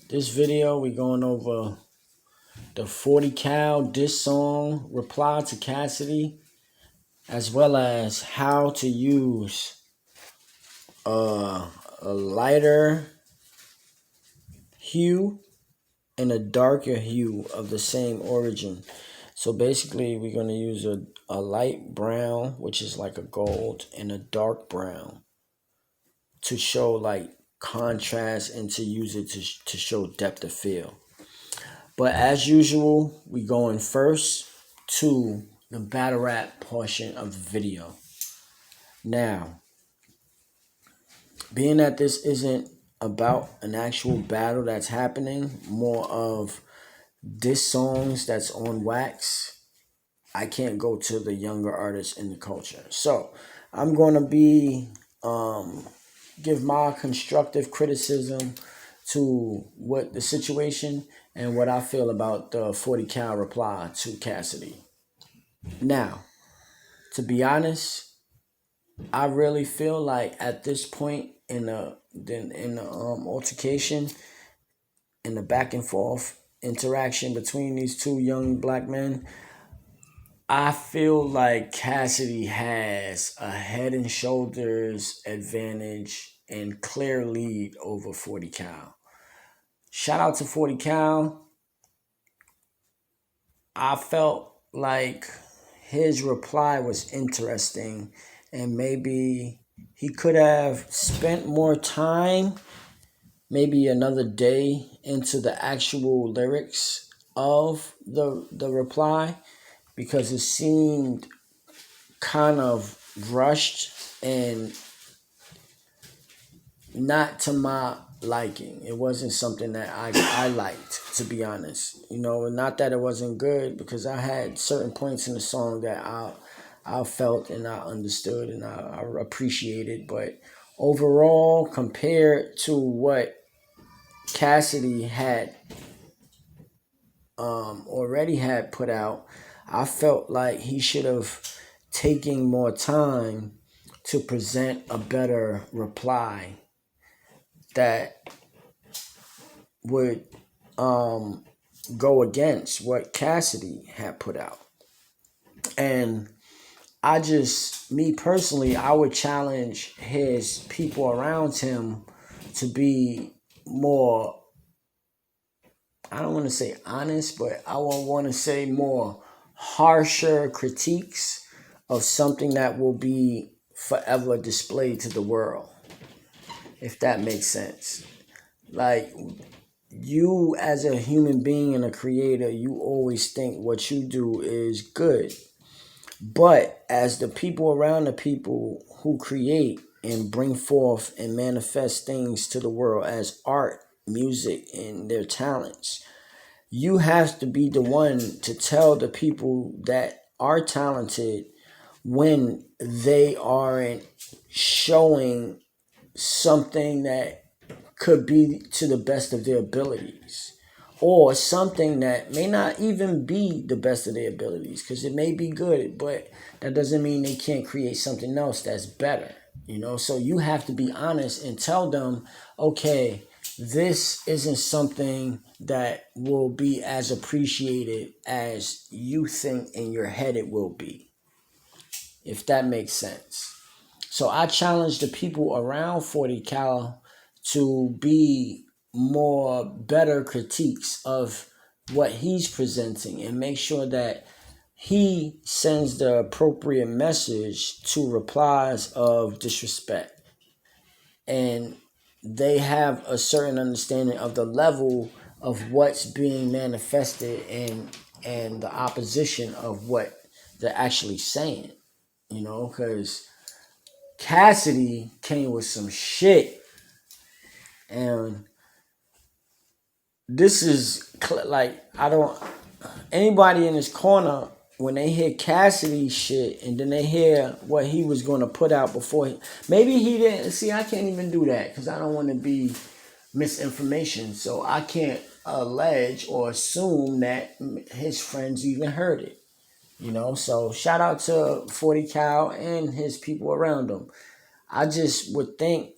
This video we going over the 40 Cal diss song reply to Cassidy, as well as how to use a lighter hue and a darker hue of the same origin. So basically we're going to use a light brown, which is like a gold, and a dark brown to show like contrast and to use it to show depth of field. But as usual, we going first to the battle rap portion of the video. Now, being that this isn't about an actual battle that's happening, more of diss songs that's on wax, I can't go to the younger artists in the culture. So I'm going to be give my constructive criticism to what the situation and what I feel about the 40 Cal reply to Cassidy. Now, to be honest, I really feel like at this point in the altercation, in the back and forth interaction between these two young black men, I feel like Cassidy has a head and shoulders advantage and clear lead over 40 Cal. Shout out to 40 Cal. I felt like his reply was interesting, and maybe he could have spent more time, maybe another day, into the actual lyrics of the reply, because it seemed kind of rushed and not to my liking. It wasn't something that I liked, to be honest. You know, not that it wasn't good, because I had certain points in the song that I felt and I understood and I appreciated. But overall, compared to what Cassidy had already had put out, I felt like he should have taken more time to present a better reply that would go against what Cassidy had put out. And me personally, I would challenge his people around him to be more, I don't want to say honest, but I would want to say more harsher critiques of something that will be forever displayed to the world, if that makes sense. Like, you as a human being and a creator, you always think what you do is good. But as the people around the people who create and bring forth and manifest things to the world as art, music, and their talents, you have to be the one to tell the people that are talented when they aren't showing something that could be to the best of their abilities, or something that may not even be the best of their abilities, because it may be good, but that doesn't mean they can't create something else that's better, you know. So you have to be honest and tell them, okay, this isn't something that will be as appreciated as you think in your head it will be, if that makes sense. So I challenge the people around 40 Cal to be more better critiques of what he's presenting, and make sure that he sends the appropriate message to replies of disrespect, and they have a certain understanding of the level of what's being manifested and the opposition of what they're actually saying, you know, because Cassidy came with some shit. And this is like, anybody in his corner, when they hear Cassidy shit and then they hear what he was going to put out before, maybe he didn't see. I can't even do that because I don't want to be misinformation. So I can't allege or assume that his friends even heard it, you know. So shout out to 40 Cal and his people around him. I just would think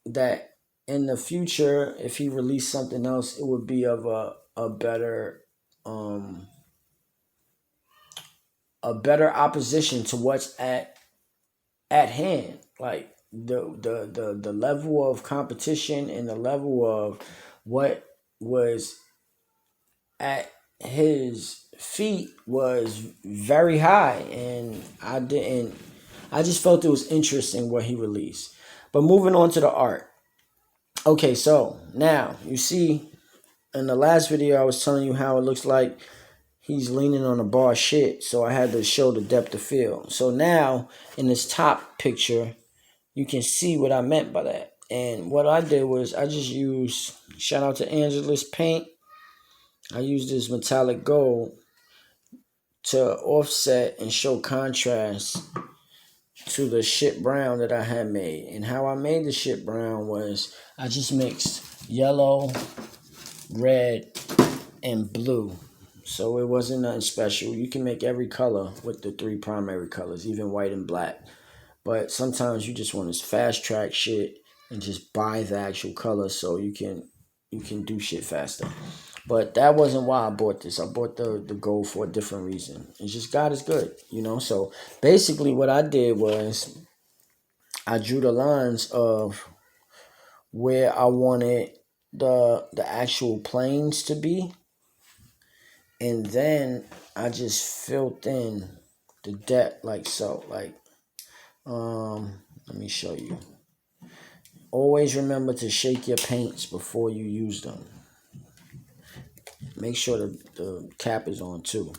that in the future, if he released something else, it would be of a better opposition to what's at hand. Like the level of competition and the level of what was at his feet was very high, and I just felt it was interesting what he released. But moving on to the art. Okay, so now you see in the last video I was telling you how it looks like he's leaning on a bar of shit, so I had to show the depth of field. So now in this top picture, you can see what I meant by that. And what I did was I just used, shout out to Angela's paint, I used this metallic gold to offset and show contrast to the shit brown that I had made. And how I made the shit brown was I just mixed yellow, red, and blue. So it wasn't nothing special. You can make every color with the 3 primary colors, even white and black. But sometimes you just want to fast track shit and just buy the actual color so you can do shit faster. But that wasn't why I bought this. I bought the gold for a different reason. It's just God is good, you know? So basically what I did was I drew the lines of where I wanted the actual planes to be. And then I just filled in the depth like so. Like, let me show you. Always remember to shake your paints before you use them. Make sure the cap is on too,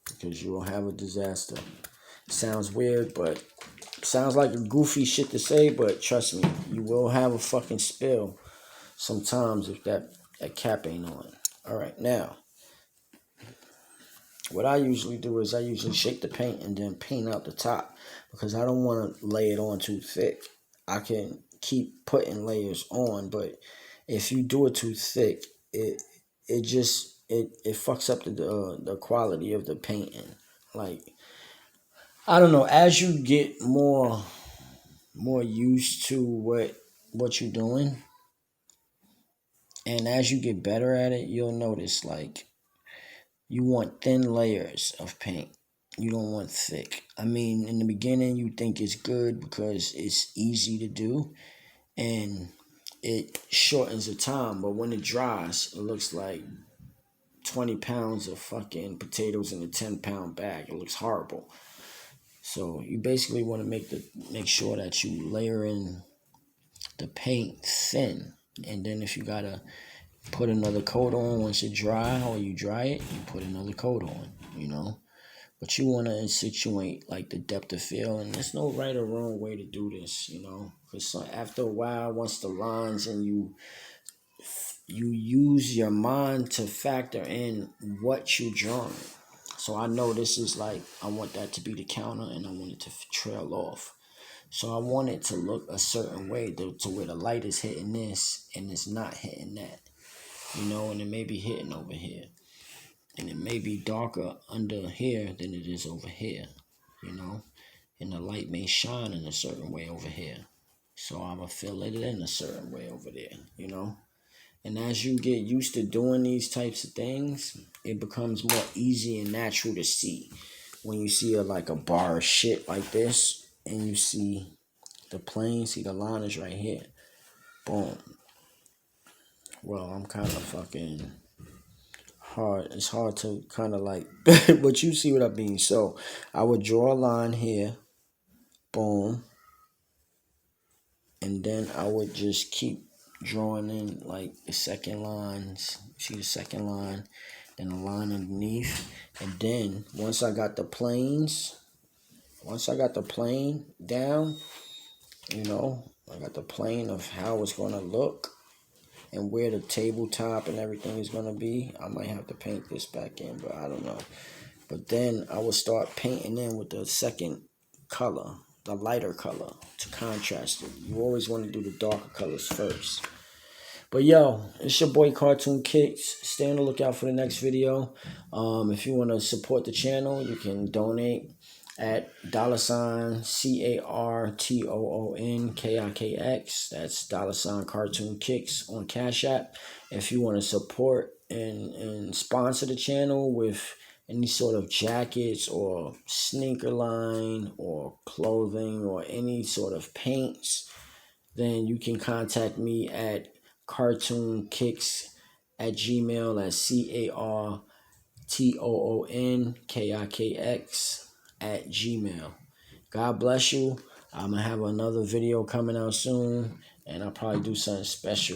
because you will have a disaster. Sounds weird, but sounds like a goofy shit to say, but trust me, you will have a fucking spill sometimes if that cap ain't on. All right, now, what I usually do is I usually shake the paint and then paint out the top, because I don't want to lay it on too thick. I can keep putting layers on, but if you do it too thick, it fucks up the quality of the painting. Like, I don't know, as you get more used to what you're doing, and as you get better at it, you'll notice like you want thin layers of paint. You don't want thick. I mean, in the beginning you think it's good because it's easy to do and it shortens the time, but when it dries, it looks like 20 pounds of fucking potatoes in a 10-pound bag. It looks horrible. So you basically want to make sure that you layer in the paint thin, and then if you gotta put another coat on once it dry, or you dry it, you put another coat on, you know. But you want to insinuate like the depth of field, and there's no right or wrong way to do this, you know, because after a while, once the lines and you use your mind to factor in what you're drawing. So I know this is like, I want that to be the counter and I want it to trail off. So I want it to look a certain way to where the light is hitting this and it's not hitting that, you know, and it may be hitting over here. And it may be darker under here than it is over here, you know, and the light may shine in a certain way over here. So I'm going to fill it in a certain way over there, you know. And as you get used to doing these types of things, it becomes more easy and natural to see. When you see like a bar of shit like this, and you see the plane, see the line is right here. Boom. Well, I'm kind of fucking hard. It's hard to kind of like, but you see what I mean. So I would draw a line here. Boom. And then I would just keep drawing in like the second lines. See the second line, then a line underneath, and then once I got the planes, once I got the plane down, you know, I got the plane of how it's gonna look and where the tabletop and everything is gonna be. I might have to paint this back in, but I don't know. But then I would start painting in with the second color, the lighter color, to contrast it. You always want to do the darker colors first. But yo, it's your boy Cartoonkikx. Stay on the lookout for the next video. If you want to support the channel, you can donate at $Cartoonkikx. That's $Cartoonkikx on Cash App. If you want to support and sponsor the channel with any sort of jackets or sneaker line or clothing or any sort of paints, then you can contact me at Cartoonkikx at Gmail at CARTOONKIKX at Gmail. God bless you. I'm going to have another video coming out soon, and I'll probably do something special.